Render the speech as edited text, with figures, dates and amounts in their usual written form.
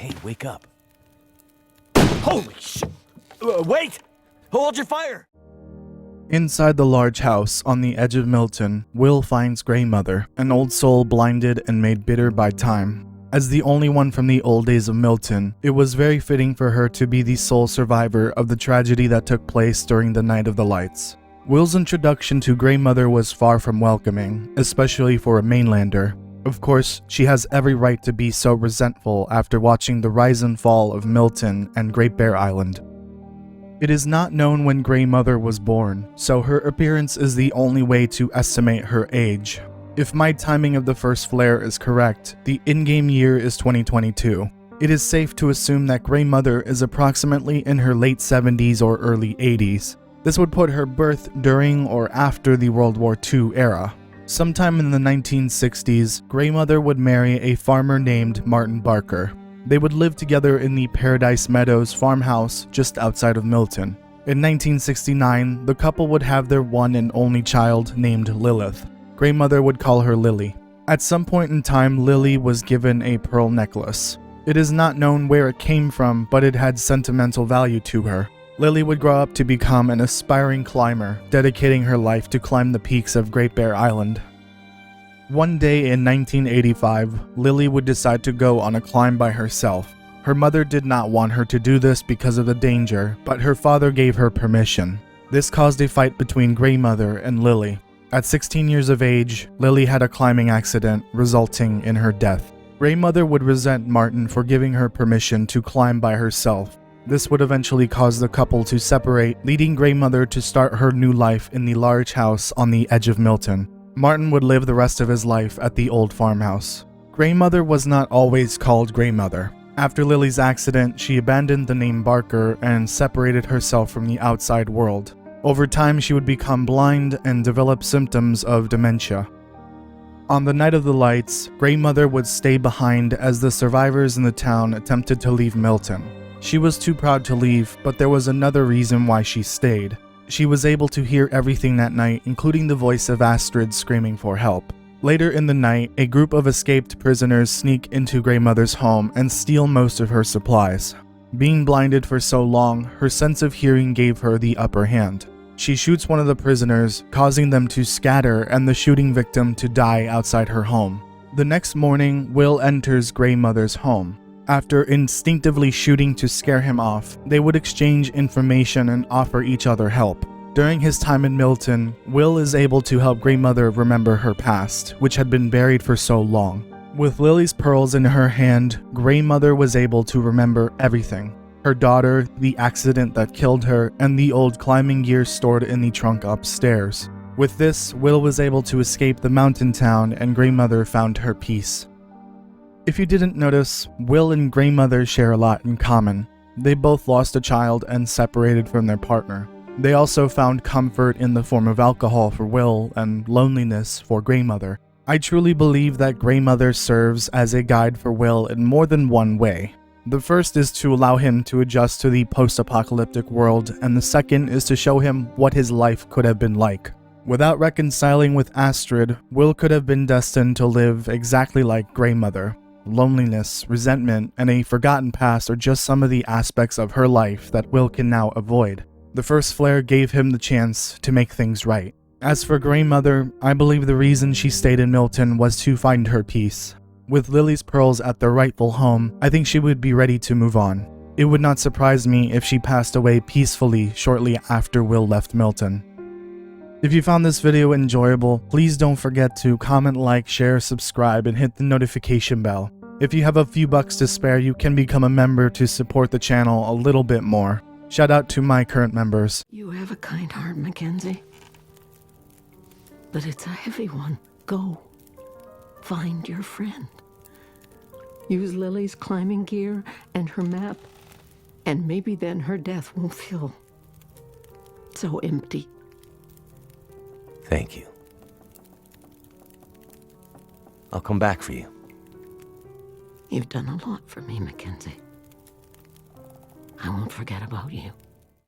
Hey, wake up. Holy shit! Wait! Hold your fire! Inside the large house on the edge of Milton, Will finds Grey Mother, an old soul blinded and made bitter by time. As the only one from the old days of Milton, it was very fitting for her to be the sole survivor of the tragedy that took place during the Night of the Lights. Will's introduction to Grey Mother was far from welcoming, especially for a mainlander. Of course, she has every right to be so resentful after watching the rise and fall of Milton and Great Bear Island. It is not known when Grey Mother was born, so her appearance is the only way to estimate her age. If my timing of the first flare is correct, the in-game year is 2022. It is safe to assume that Grey Mother is approximately in her late 70s or early 80s. This would put her birth during or after the World War II era. Sometime in the 1960s, Grey Mother would marry a farmer named Martin Barker. They would live together in the Paradise Meadows farmhouse just outside of Milton. In 1969, the couple would have their one and only child named Lilith. Grey Mother would call her Lily. At some point in time, Lily was given a pearl necklace. It is not known where it came from, but it had sentimental value to her. Lily would grow up to become an aspiring climber, dedicating her life to climb the peaks of Great Bear Island. One day in 1985, Lily would decide to go on a climb by herself. Her mother did not want her to do this because of the danger, but her father gave her permission. This caused a fight between Grey Mother and Lily. At 16 years of age, Lily had a climbing accident, resulting in her death. Grey Mother would resent Martin for giving her permission to climb by herself. This would eventually cause the couple to separate, leading Grey Mother to start her new life in the large house on the edge of Milton. Martin would live the rest of his life at the old farmhouse. Grey Mother was not always called Grey Mother. After Lily's accident, she abandoned the name Barker and separated herself from the outside world. Over time, she would become blind and develop symptoms of dementia. On the Night of the Lights, Grey Mother would stay behind as the survivors in the town attempted to leave Milton. She was too proud to leave, but there was another reason why she stayed. She was able to hear everything that night, including the voice of Astrid screaming for help. Later in the night, a group of escaped prisoners sneak into Grey Mother's home and steal most of her supplies. Being blinded for so long, her sense of hearing gave her the upper hand. She shoots one of the prisoners, causing them to scatter and the shooting victim to die outside her home. The next morning, Will enters Grey Mother's home. After instinctively shooting to scare him off, they would exchange information and offer each other help. During his time in Milton, Will is able to help Grey Mother remember her past, which had been buried for so long. With Lily's pearls in her hand, Grey Mother was able to remember everything. Her daughter, the accident that killed her, and the old climbing gear stored in the trunk upstairs. With this, Will was able to escape the mountain town and Grey Mother found her peace. If you didn't notice, Will and Grey Mother share a lot in common. They both lost a child and separated from their partner. They also found comfort in the form of alcohol for Will and loneliness for Grey Mother. I truly believe that Grey Mother serves as a guide for Will in more than one way. The first is to allow him to adjust to the post-apocalyptic world, and the second is to show him what his life could have been like. Without reconciling with Astrid, Will could have been destined to live exactly like Grey Mother. Loneliness, resentment, and a forgotten past are just some of the aspects of her life that Will can now avoid. The first flare gave him the chance to make things right. As for Grey Mother, I believe the reason she stayed in Milton was to find her peace. With Lily's pearls at their rightful home, I think she would be ready to move on. It would not surprise me if she passed away peacefully shortly after Will left Milton. If you found this video enjoyable, please don't forget to comment, like, share, subscribe, and hit the notification bell. If you have a few bucks to spare, you can become a member to support the channel a little bit more. Shout out to my current members. You have a kind heart, Mackenzie. But it's a heavy one. Go. Find your friend. Use Lily's climbing gear and her map, and maybe then her death won't feel so empty. Thank you. I'll come back for you. You've done a lot for me, Mackenzie. I won't forget about you.